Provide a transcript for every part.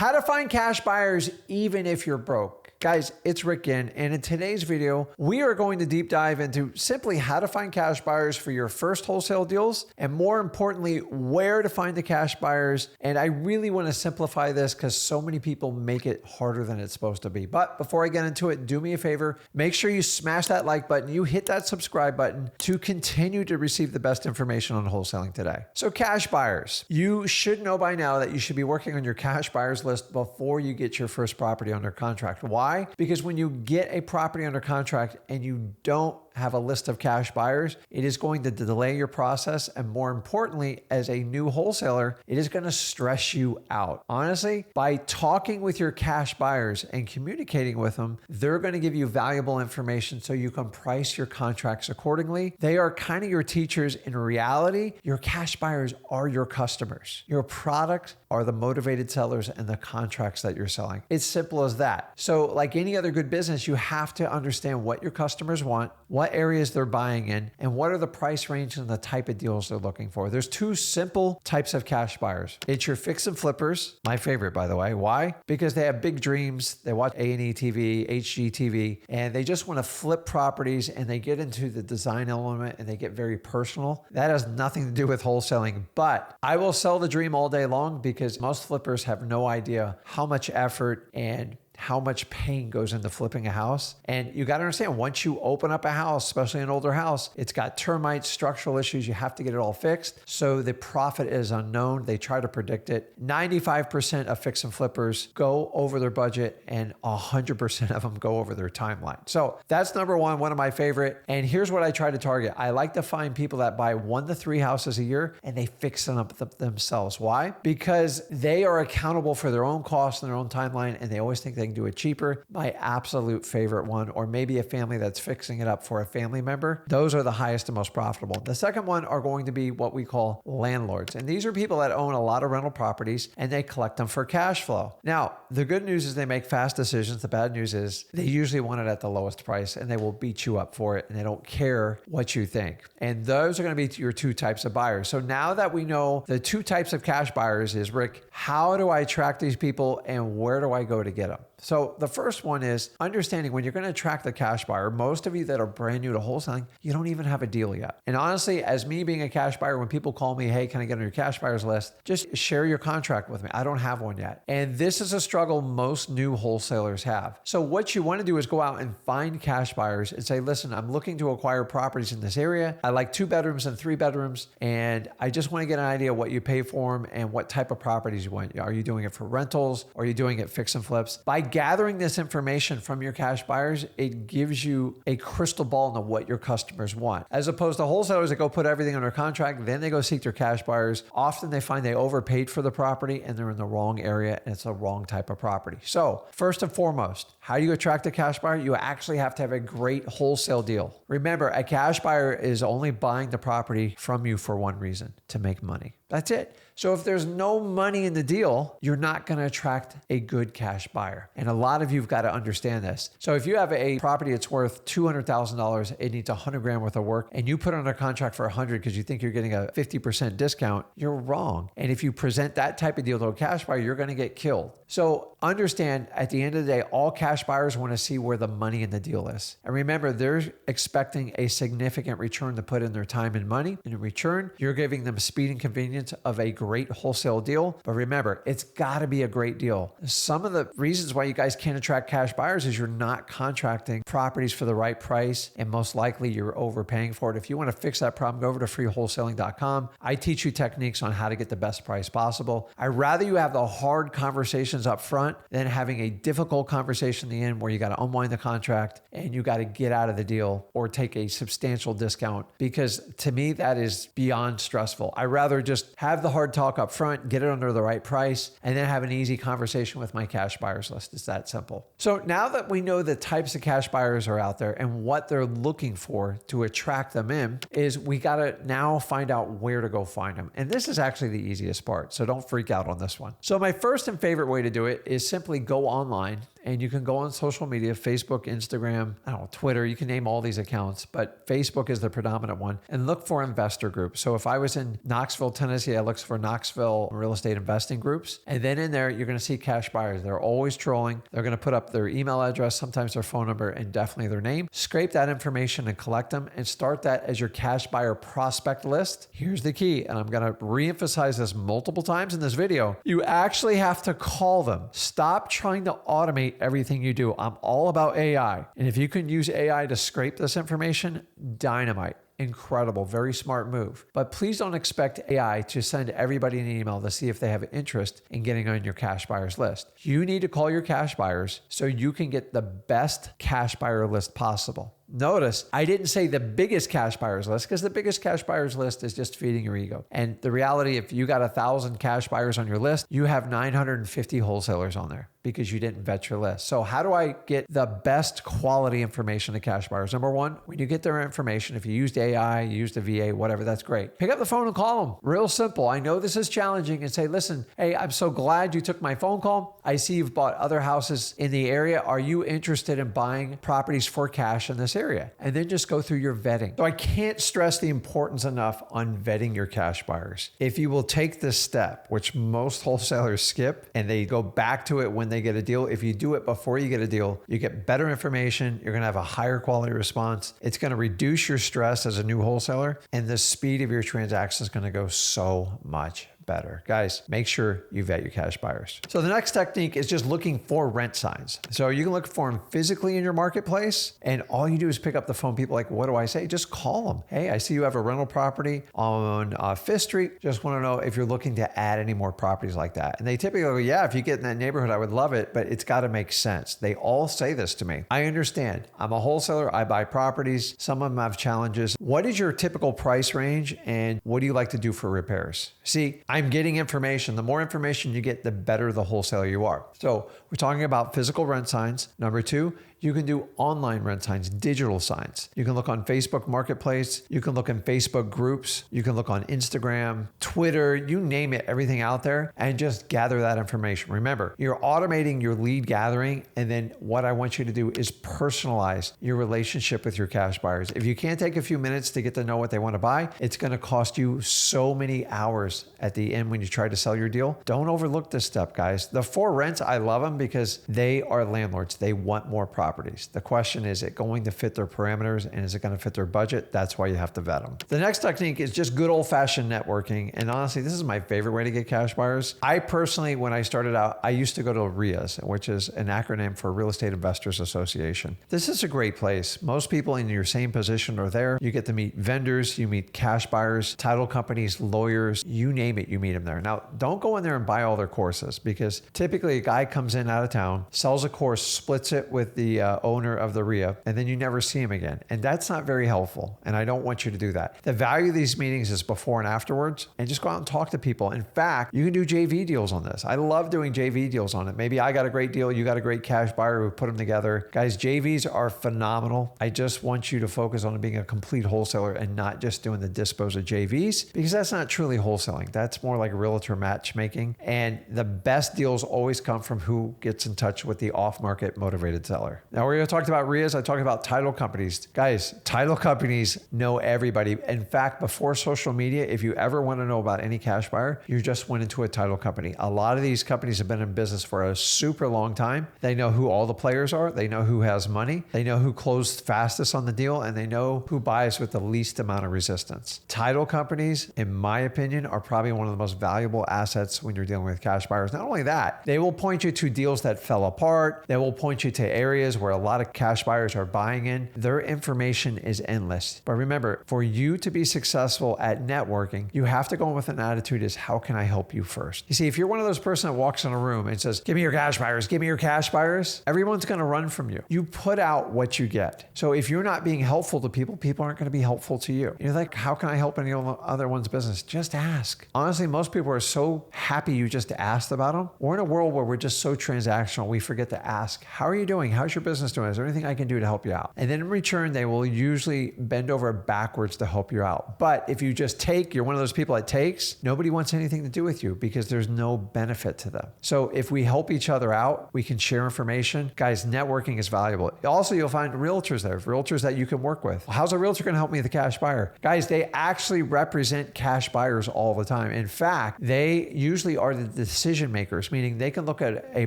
How to find cash buyers even if you're broke. Guys, it's Rick Ginn, and in today's video, we are going to deep dive into simply how to find cash buyers for your first wholesale deals, and more importantly, where to find the cash buyers. And I really want to simplify this because so many people make it harder than it's supposed to be. But before I get into it, do me a favor, make sure you smash that like button, you hit that subscribe button to continue to receive the best information on wholesaling today. So cash buyers, you should know by now that you should be working on your cash buyers list before you get your first property under contract. Why? Because when you get a property under contract and you don't have a list of cash buyers, it is going to delay your process. And more importantly, as a new wholesaler, it is going to stress you out. Honestly, by talking with your cash buyers and communicating with them, they're going to give you valuable information so you can price your contracts accordingly. They are kind of your teachers. In reality, your cash buyers are your customers. Your products are the motivated sellers and the contracts that you're selling. It's simple as that. So like any other good business, you have to understand what your customers want, what areas they're buying in, and what are the price range and the type of deals they're looking for. There's two simple types of cash buyers. It's your fix and flippers, my favorite, by the way. Why? Because they have big dreams. They watch A&E TV, HGTV, and they just want to flip properties, and they get into the design element and they get very personal. That has nothing to do with wholesaling, but I will sell the dream all day long because most flippers have no idea how much effort and how much pain goes into flipping a house. And you got to understand, once you open up a house, especially an older house, it's got termites, structural issues. You have to get it all fixed. So the profit is unknown. They try to predict it. 95% of fix and flippers go over their budget, and 100% of them go over their timeline. So that's number one of my favorite. And here's what I try to target. I like to find people that buy 1 to 3 houses a year and they fix them up themselves. Why? Because they are accountable for their own costs and their own timeline, and they always think they can do it cheaper. My absolute favorite one, or maybe a family that's fixing it up for a family member. Those are the highest and most profitable. The second one are going to be what we call landlords. And these are people that own a lot of rental properties and they collect them for cash flow. Now, the good news is they make fast decisions. The bad news is they usually want it at the lowest price and they will beat you up for it, and they don't care what you think. And those are going to be your two types of buyers. So now that we know the two types of cash buyers is, Rick, how do I track these people and where do I go to get them? So the first one is understanding when you're going to attract the cash buyer. Most of you that are brand new to wholesaling, you don't even have a deal yet. And honestly, as me being a cash buyer, when people call me, hey, can I get on your cash buyers list? Just share your contract with me. I don't have one yet. And this is a struggle most new wholesalers have. So what you want to do is go out and find cash buyers and say, listen, I'm looking to acquire properties in this area. I like 2 bedrooms and 3 bedrooms. And I just want to get an idea of what you pay for them and what type of properties you want. Are you doing it for rentals? Or are you doing it fix and flips? By gathering this information from your cash buyers, it gives you a crystal ball into what your customers want. As opposed to wholesalers that go put everything under contract, then they go seek their cash buyers. Often they find they overpaid for the property and they're in the wrong area and it's the wrong type of property. So first and foremost, how do you attract a cash buyer? You actually have to have a great wholesale deal. Remember, a cash buyer is only buying the property from you for one reason: to make money. That's it. So if there's no money in the deal, you're not going to attract a good cash buyer. And a lot of you've got to understand this. So if you have a property that's worth $200,000, it needs $100,000 worth of work, and you put it under contract for $100,000 because you think you're getting a 50% discount, you're wrong. And if you present that type of deal to a cash buyer, you're going to get killed. So understand, at the end of the day, all cash buyers want to see where the money in the deal is. And remember, they're expecting a significant return to put in their time and money. And in return, you're giving them speed and convenience of a great wholesale deal. But remember, it's got to be a great deal. Some of the reasons why you guys can't attract cash buyers is you're not contracting properties for the right price, and most likely you're overpaying for it. If you want to fix that problem, go over to freewholesaling.com. I teach you techniques on how to get the best price possible. I'd rather you have the hard conversations up front than having a difficult conversation in the end where you got to unwind the contract and you got to get out of the deal or take a substantial discount, because to me, that is beyond stressful. I'd rather just have the hard talk up front, get it under the right price, and then have an easy conversation with my cash buyers list. It's that simple. So now that we know the types of cash buyers are out there and what they're looking for to attract them in, is we got to now find out where to go find them. And this is actually the easiest part, so don't freak out on this one. So my first and favorite way to do it is simply go online, and you can go on social media, Facebook, Instagram, I don't know, Twitter, you can name all these accounts, but Facebook is the predominant one, and look for investor groups. So if I was in Knoxville, Tennessee, this, yeah, it looks for Knoxville real estate investing groups. And then in there, you're going to see cash buyers. They're always trolling. They're going to put up their email address, sometimes their phone number, and definitely their name. Scrape that information and collect them and start that as your cash buyer prospect list. Here's the key, and I'm going to reemphasize this multiple times in this video. You actually have to call them. Stop trying to automate everything you do. I'm all about AI. And if you can use AI to scrape this information, dynamite. Incredible, very smart move. But please don't expect AI to send everybody an email to see if they have interest in getting on your cash buyers list. You need to call your cash buyers so you can get the best cash buyer list possible. Notice I didn't say the biggest cash buyers list, because the biggest cash buyers list is just feeding your ego. And the reality, if you got 1,000 cash buyers on your list, you have 950 wholesalers on there because you didn't vet your list. So how do I get the best quality information to cash buyers? Number one, when you get their information, if you used AI, you used a VA, whatever, that's great. Pick up the phone and call them. Real simple. I know this is challenging, and say, listen, hey, I'm so glad you took my phone call. I see you've bought other houses in the area. Are you interested in buying properties for cash in this area? And then just go through your vetting. So I can't stress the importance enough on vetting your cash buyers. If you will take this step, which most wholesalers skip, and they go back to it when they get a deal. If you do it before you get a deal, you get better information. You're going to have a higher quality response. It's going to reduce your stress as a new wholesaler, and the speed of your transaction is going to go so much better. Guys, make sure you vet your cash buyers. So the next technique is just looking for rent signs. So you can look for them physically in your marketplace, and all you do is pick up the phone. People are like, what do I say? Just call them. Hey, I see you have a rental property on 5th Street. Just want to know if you're looking to add any more properties like that. And they typically go, yeah, if you get in that neighborhood, I would love it, but it's got to make sense. They all say this to me. I understand. I'm a wholesaler. I buy properties. Some of them have challenges. What is your typical price range, and what do you like to do for repairs? See, I'm getting information. The more information you get, the better the wholesaler you are. So we're talking about physical rent signs. Number two, you can do online rent signs, digital signs. You can look on Facebook Marketplace. You can look in Facebook groups. You can look on Instagram, Twitter, you name it, everything out there, and just gather that information. Remember, you're automating your lead gathering, and then what I want you to do is personalize your relationship with your cash buyers. If you can't take a few minutes to get to know what they want to buy, it's going to cost you so many hours at the end when you try to sell your deal. Don't overlook this step, guys. The for rents, I love them because they are landlords. They want more properties. The question is it going to fit their parameters, and is it going to fit their budget? That's why you have to vet them. The next technique is just good old-fashioned networking. And honestly, this is my favorite way to get cash buyers. I personally, when I started out, I used to go to RIAs, which is an acronym for Real Estate Investors Association. This is a great place. Most people in your same position are there. You get to meet vendors, you meet cash buyers, title companies, lawyers, you name it, you meet them there. Now, don't go in there and buy all their courses, because typically a guy comes in out of town, sells a course, splits it with the owner of the RIA, and then you never see him again. And that's not very helpful. And I don't want you to do that. The value of these meetings is before and afterwards, and just go out and talk to people. In fact, you can do JV deals on this. I love doing JV deals on it. Maybe I got a great deal, you got a great cash buyer, we put them together. Guys, JVs are phenomenal. I just want you to focus on being a complete wholesaler and not just doing the dispose of JVs, because that's not truly wholesaling. That's more like realtor matchmaking. And the best deals always come from who gets in touch with the off-market motivated seller. Now, we talked about RIAs. I talked about title companies. Guys, title companies know everybody. In fact, before social media, if you ever want to know about any cash buyer, you just went into a title company. A lot of these companies have been in business for a super long time. They know who all the players are. They know who has money. They know who closed fastest on the deal, and they know who buys with the least amount of resistance. Title companies, in my opinion, are probably one of the most valuable assets when you're dealing with cash buyers. Not only that, they will point you to deals that fell apart. They will point you to areas where a lot of cash buyers are buying in. Their information is endless. But remember, for you to be successful at networking, you have to go in with an attitude is, how can I help you first? You see, if you're one of those person that walks in a room and says, give me your cash buyers, give me your cash buyers, everyone's going to run from you. You put out what you get. So if you're not being helpful to people, people aren't going to be helpful to you. You're like, how can I help any other one's business? Just ask. Honestly, most people are so happy you just asked about them. We're in a world where we're just so transactional, we forget to ask, how are you doing? How's your business business doing? Is there anything I can do to help you out? And then in return, they will usually bend over backwards to help you out. But if you just take, you're one of those people that takes, nobody wants anything to do with you because there's no benefit to them. So if we help each other out, we can share information. Guys, networking is valuable. Also, you'll find realtors there, realtors that you can work with. How's a realtor going to help me with a cash buyer? Guys, they actually represent cash buyers all the time. In fact, they usually are the decision makers, meaning they can look at a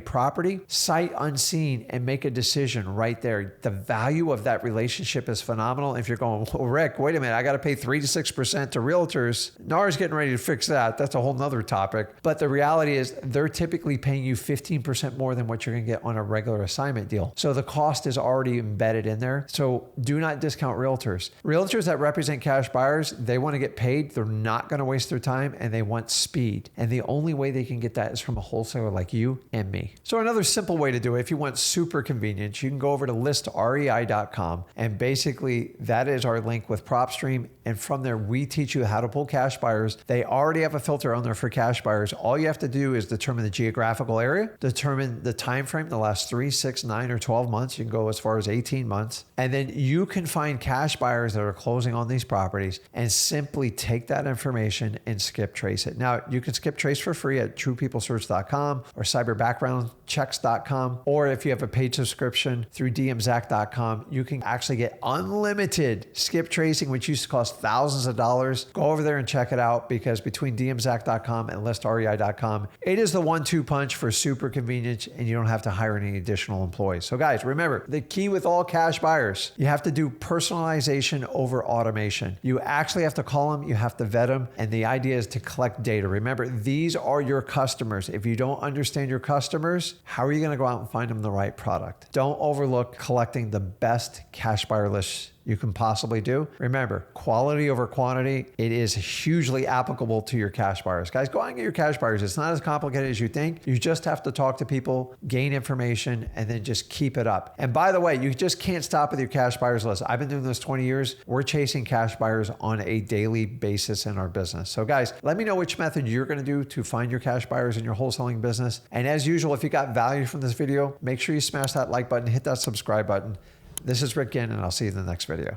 property sight unseen and make a decision right there. The value of that relationship is phenomenal. If you're going, well, Rick, wait a minute, I got to pay 3 to 6% to realtors. NAR's getting ready to fix that. That's a whole nother topic. But the reality is they're typically paying you 15% more than what you're going to get on a regular assignment deal. So the cost is already embedded in there. So do not discount realtors. Realtors that represent cash buyers, they want to get paid. They're not going to waste their time and they want speed. And the only way they can get that is from a wholesaler like you and me. So another simple way to do it, if you want super convenience, you can go over to listrei.com, and basically that is our link with PropStream. And from there, we teach you how to pull cash buyers. They already have a filter on there for cash buyers. All you have to do is determine the geographical area, determine the time frame, the last 3, 6, 9, or 12 months. You can go as far as 18 months. And then you can find cash buyers that are closing on these properties and simply take that information and skip trace it. Now, you can skip trace for free at truepeoplesearch.com or cyberbackgroundchecks.com. Or if you have a paid subscription through dmzack.com, you can actually get unlimited skip tracing, which used to cost thousands of dollars. Go over there and check it out, because between dmzack.com and listrei.com, it is the 1-2 punch for super convenience, and you don't have to hire any additional employees. So guys, remember, the key with all cash buyers, you have to do personalization over automation. You actually have to call them, you have to vet them, and the idea is to collect data. Remember, these are your customers. If you don't understand your customers, how are you going to go out and find them the right product? Don't overlook collecting the best cash buyer lists you can possibly do. Remember, quality over quantity, it is hugely applicable to your cash buyers. Guys, go out and get your cash buyers. It's not as complicated as you think. You just have to talk to people, gain information, and then just keep it up. And by the way, you just can't stop with your cash buyers list. I've been doing this 20 years. We're chasing cash buyers on a daily basis in our business. So guys, let me know which method you're going to do to find your cash buyers in your wholesaling business. And as usual, if you got value from this video, make sure you smash that like button, hit that subscribe button. This is Rick Ginn, and I'll see you in the next video.